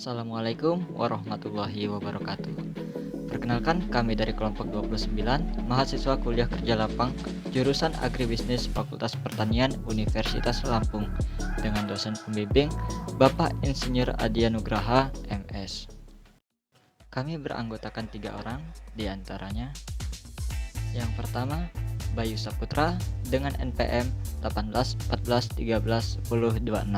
Assalamualaikum warahmatullahi wabarakatuh. Perkenalkan, kami dari kelompok 29, mahasiswa kuliah kerja lapang, jurusan Agribisnis Fakultas Pertanian Universitas Lampung, dengan dosen pembimbing Bapak Insinyur Adia Nugraha, MS. Kami beranggotakan 3 orang, diantaranya yang pertama, Bayu Saputra dengan NPM 18 14 13 10 26.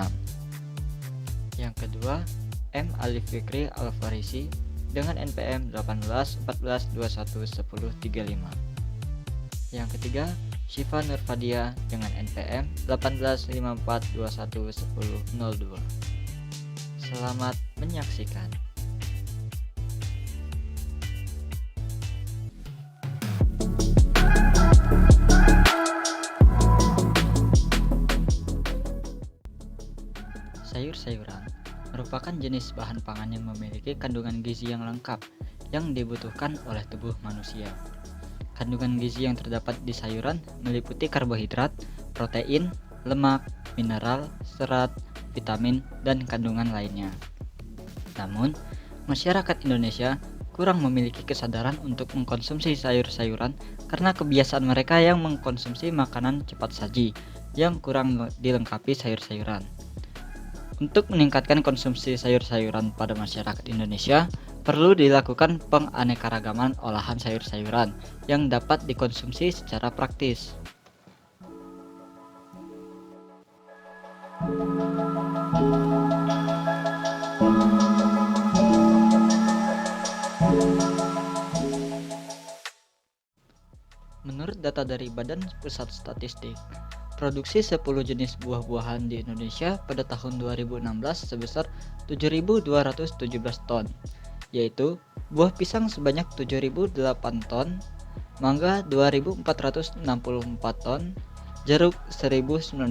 Yang kedua, M. Alif Fikri Alfarisi dengan NPM 18 14 21 10 35. Yang ketiga, Syifa Nurfadia dengan NPM 18 54 21 10 02. Selamat menyaksikan. Sayur-sayuran merupakan jenis bahan pangan yang memiliki kandungan gizi yang lengkap yang dibutuhkan oleh tubuh manusia. Kandungan gizi yang terdapat di sayuran meliputi karbohidrat, protein, lemak, mineral, serat, vitamin, dan kandungan lainnya. Namun, masyarakat Indonesia kurang memiliki kesadaran untuk mengkonsumsi sayur-sayuran karena kebiasaan mereka yang mengkonsumsi makanan cepat saji yang kurang dilengkapi sayur-sayuran. Untuk meningkatkan konsumsi sayur-sayuran pada masyarakat Indonesia, perlu dilakukan penganekaragaman olahan sayur-sayuran yang dapat dikonsumsi secara praktis. Menurut data dari Badan Pusat Statistik, produksi 10 jenis buah-buahan di Indonesia pada tahun 2016 sebesar 7.217 ton, yaitu buah pisang sebanyak 7.008 ton, mangga 2.464 ton, jeruk 1.999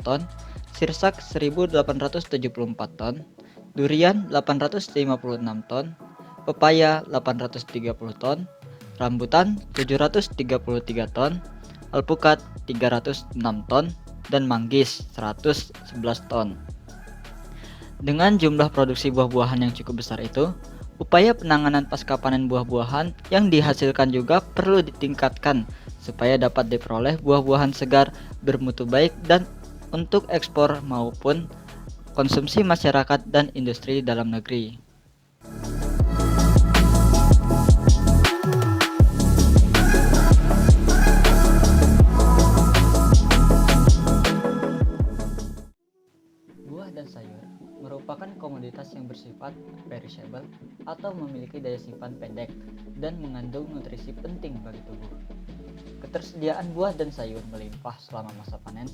ton, sirsak 1.874 ton, durian 856 ton, pepaya 830 ton, rambutan 733 ton, alpukat 306 ton, dan manggis 111 ton. Dengan jumlah produksi buah-buahan yang cukup besar itu, upaya penanganan pasca panen buah-buahan yang dihasilkan juga perlu ditingkatkan supaya dapat diperoleh buah-buahan segar bermutu baik dan untuk ekspor maupun konsumsi masyarakat dan industri dalam negeri. Buah dan sayur merupakan komoditas yang bersifat perishable atau memiliki daya simpan pendek dan mengandung nutrisi penting bagi tubuh. Ketersediaan buah dan sayur melimpah selama masa panen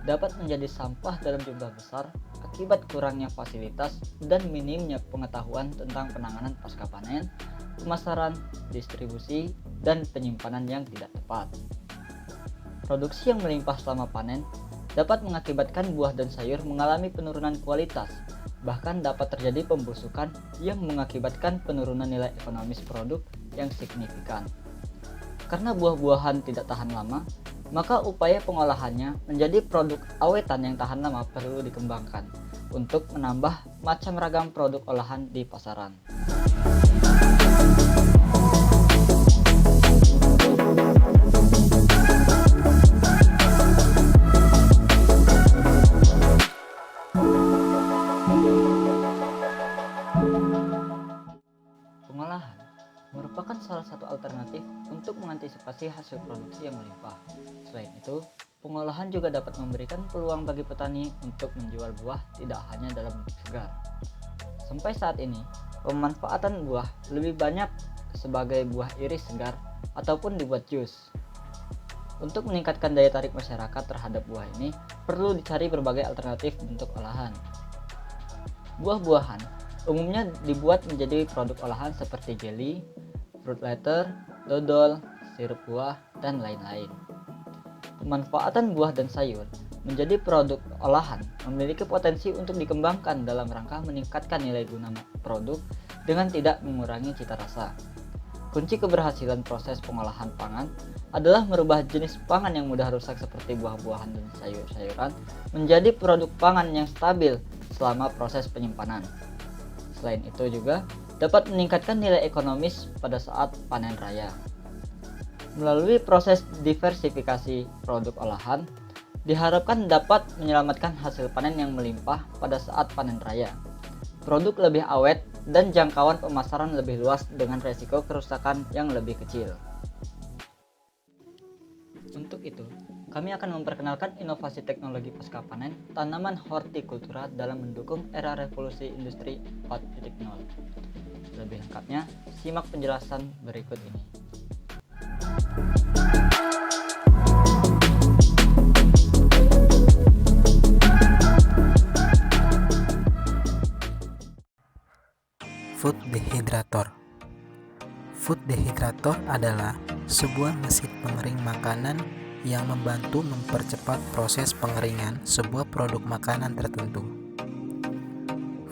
dapat menjadi sampah dalam jumlah besar akibat kurangnya fasilitas dan minimnya pengetahuan tentang penanganan pasca panen, pemasaran, distribusi, dan penyimpanan yang tidak tepat. Produksi yang melimpah selama panen dapat mengakibatkan buah dan sayur mengalami penurunan kualitas, bahkan dapat terjadi pembusukan yang mengakibatkan penurunan nilai ekonomis produk yang signifikan. Karena buah-buahan tidak tahan lama, maka upaya pengolahannya menjadi produk awetan yang tahan lama perlu dikembangkan untuk menambah macam ragam produk olahan di pasaran. Pengolahan merupakan salah satu alternatif untuk mengantisipasi hasil produksi yang melimpah. Selain itu, pengolahan juga dapat memberikan peluang bagi petani untuk menjual buah tidak hanya dalam bentuk segar. Sampai saat ini, pemanfaatan buah lebih banyak sebagai buah iris segar ataupun dibuat jus. Untuk meningkatkan daya tarik masyarakat terhadap buah ini, perlu dicari berbagai alternatif bentuk olahan. Buah-buahan umumnya dibuat menjadi produk olahan seperti jelly, fruit leather, dodol, sirup buah, dan lain-lain. Pemanfaatan buah dan sayur menjadi produk olahan memiliki potensi untuk dikembangkan dalam rangka meningkatkan nilai guna produk dengan tidak mengurangi cita rasa. Kunci keberhasilan proses pengolahan pangan adalah merubah jenis pangan yang mudah rusak seperti buah-buahan dan sayur-sayuran menjadi produk pangan yang stabil selama proses penyimpanan. Selain itu juga dapat meningkatkan nilai ekonomis pada saat panen raya. Melalui proses diversifikasi produk olahan, diharapkan dapat menyelamatkan hasil panen yang melimpah pada saat panen raya. Produk lebih awet dan jangkauan pemasaran lebih luas dengan resiko kerusakan yang lebih kecil. Untuk itu, kami akan memperkenalkan inovasi teknologi pasca panen tanaman hortikultura dalam mendukung era revolusi industri 4.0. Lebih lengkapnya, simak penjelasan berikut ini. Food dehydrator. Food dehydrator adalah sebuah mesin pengering makanan yang membantu mempercepat proses pengeringan sebuah produk makanan tertentu.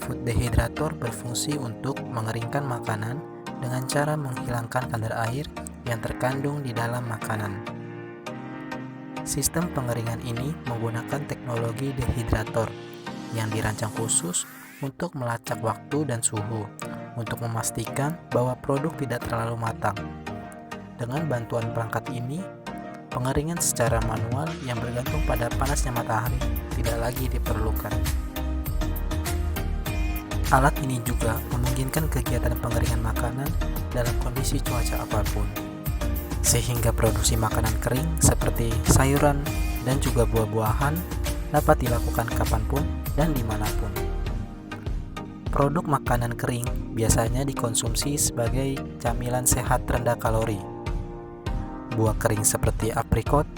Food dehydrator berfungsi untuk mengeringkan makanan dengan cara menghilangkan kadar air yang terkandung di dalam makanan. Sistem pengeringan ini menggunakan teknologi dehydrator yang dirancang khusus untuk melacak waktu dan suhu untuk memastikan bahwa produk tidak terlalu matang. Dengan bantuan perangkat ini, pengeringan secara manual yang bergantung pada panasnya matahari tidak lagi diperlukan. Alat ini juga memungkinkan kegiatan pengeringan makanan dalam kondisi cuaca apapun, sehingga produksi makanan kering seperti sayuran dan juga buah-buahan dapat dilakukan kapanpun dan dimanapun. Produk makanan kering biasanya dikonsumsi sebagai camilan sehat rendah kalori. Buah kering seperti aprikot,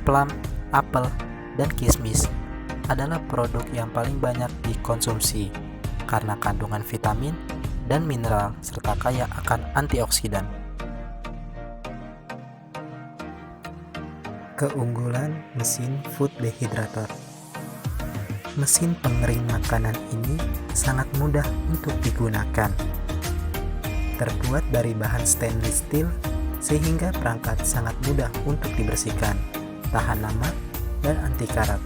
plum, apel, dan kismis adalah produk yang paling banyak dikonsumsi karena kandungan vitamin dan mineral serta kaya akan antioksidan. Keunggulan mesin food dehydrator. Mesin pengering makanan ini sangat mudah untuk digunakan. Terbuat dari bahan stainless steel sehingga perangkat sangat mudah untuk dibersihkan, tahan lama, dan anti karat.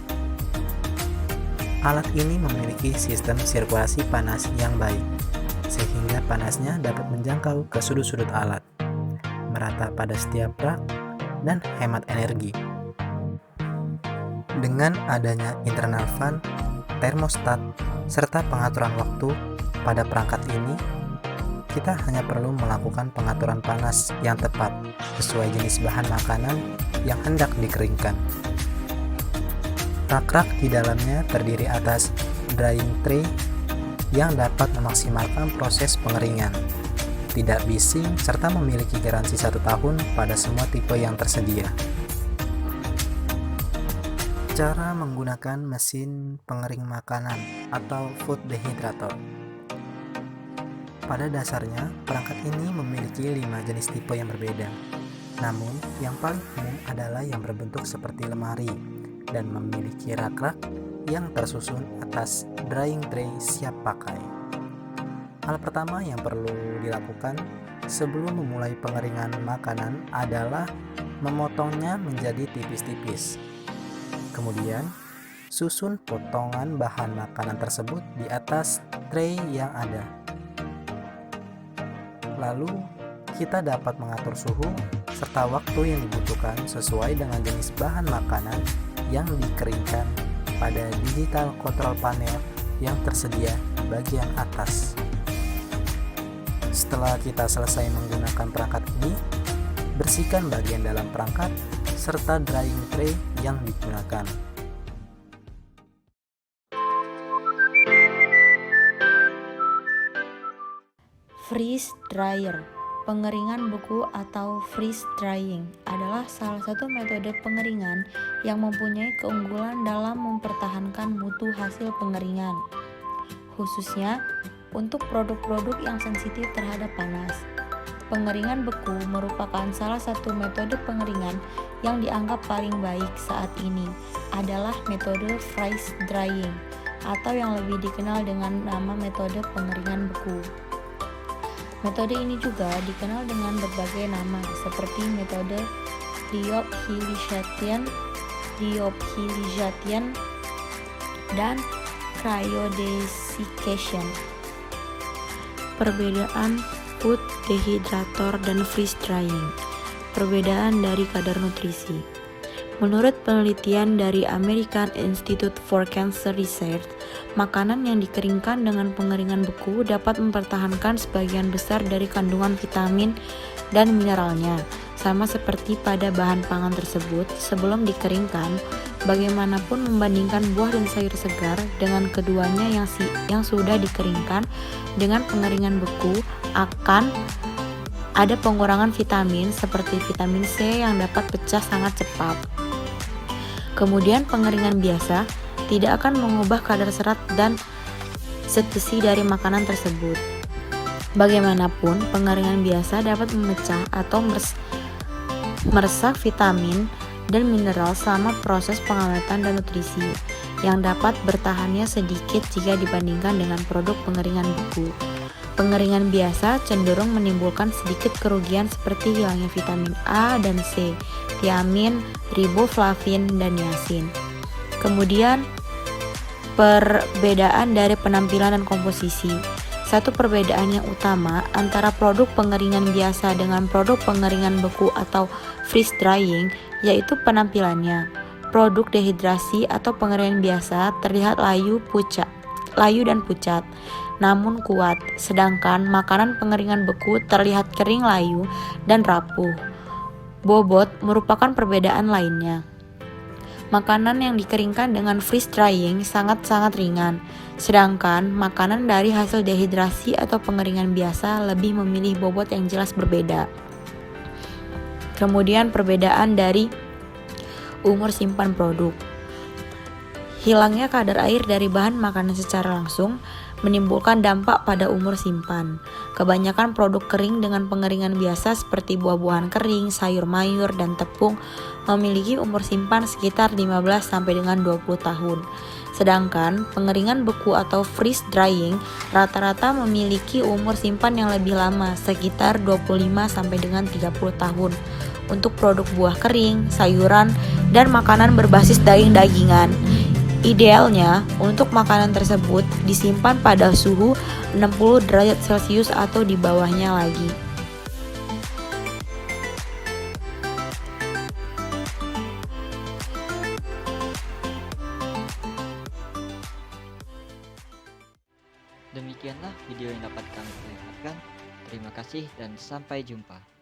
Alat ini memiliki sistem sirkulasi panas yang baik, sehingga panasnya dapat menjangkau ke sudut-sudut alat, merata pada setiap rak, dan hemat energi. Dengan adanya internal fan, termostat, serta pengaturan waktu pada perangkat ini, kita hanya perlu melakukan pengaturan panas yang tepat sesuai jenis bahan makanan yang hendak dikeringkan. Rak-rak di dalamnya terdiri atas drying tray yang dapat memaksimalkan proses pengeringan, tidak bising, serta memiliki garansi 1 tahun pada semua tipe yang tersedia. Cara menggunakan mesin pengering makanan atau food dehydrator. Pada dasarnya, perangkat ini memiliki 5 jenis tipe yang berbeda. Namun, yang paling umum adalah yang berbentuk seperti lemari dan memiliki rak-rak yang tersusun atas drying tray siap pakai. Hal pertama yang perlu dilakukan sebelum memulai pengeringan makanan adalah memotongnya menjadi tipis-tipis. Kemudian, susun potongan bahan makanan tersebut di atas tray yang ada. Lalu, kita dapat mengatur suhu serta waktu yang dibutuhkan sesuai dengan jenis bahan makanan yang dikeringkan pada digital control panel yang tersedia di bagian atas. Setelah kita selesai menggunakan perangkat ini, bersihkan bagian dalam perangkat serta drying tray yang digunakan. Freeze dryer. Pengeringan beku atau freeze drying adalah salah satu metode pengeringan yang mempunyai keunggulan dalam mempertahankan mutu hasil pengeringan, khususnya untuk produk-produk yang sensitif terhadap panas. Pengeringan beku merupakan salah satu metode pengeringan yang dianggap paling baik saat ini adalah metode freeze drying atau yang lebih dikenal dengan nama metode pengeringan beku. Metode ini juga dikenal dengan berbagai nama seperti metode lyophilisation, dan cryodesiccation. perbedaan food dehydrator dan freeze drying. Perbedaan dari kadar nutrisi. Menurut penelitian dari American Institute for Cancer Research, makanan yang dikeringkan dengan pengeringan beku dapat mempertahankan sebagian besar dari kandungan vitamin dan mineralnya. Sama seperti pada bahan pangan tersebut, sebelum dikeringkan, bagaimanapun membandingkan buah dan sayur segar dengan keduanya yang sudah dikeringkan dengan pengeringan beku, akan ada pengurangan vitamin seperti vitamin C yang dapat pecah sangat cepat. Kemudian pengeringan biasa tidak akan mengubah kadar serat dan zat besi dari makanan tersebut. Bagaimanapun, pengeringan biasa dapat memecah atau meresap vitamin dan mineral selama proses pengawetan dan nutrisi, yang dapat bertahannya sedikit jika dibandingkan dengan produk pengeringan beku. Pengeringan biasa cenderung menimbulkan sedikit kerugian seperti hilangnya vitamin A dan C, tiamin, riboflavin, dan niacin. Kemudian, perbedaan dari penampilan dan komposisi. Satu perbedaan yang utama antara produk pengeringan biasa dengan produk pengeringan beku atau freeze drying yaitu penampilannya. Produk dehidrasi atau pengeringan biasa terlihat layu dan pucat, namun kuat, sedangkan makanan pengeringan beku terlihat kering, layu, dan rapuh. Bobot merupakan perbedaan lainnya. Makanan yang dikeringkan dengan freeze drying sangat-sangat ringan, sedangkan makanan dari hasil dehidrasi atau pengeringan biasa lebih memilih bobot yang jelas berbeda. Kemudian perbedaan dari umur simpan produk. Hilangnya kadar air dari bahan makanan secara langsung menimbulkan dampak pada umur simpan. Kebanyakan produk kering dengan pengeringan biasa seperti buah-buahan kering, sayur mayur, dan tepung memiliki umur simpan sekitar 15 sampai dengan 20 tahun. Sedangkan pengeringan beku atau freeze drying rata-rata memiliki umur simpan yang lebih lama, sekitar 25 sampai dengan 30 tahun. Untuk produk buah kering, sayuran, dan makanan berbasis daging-dagingan. Idealnya, untuk makanan tersebut disimpan pada suhu 60 derajat Celcius atau di bawahnya lagi. Demikianlah video yang dapat kami perlihatkan. Terima kasih dan sampai jumpa.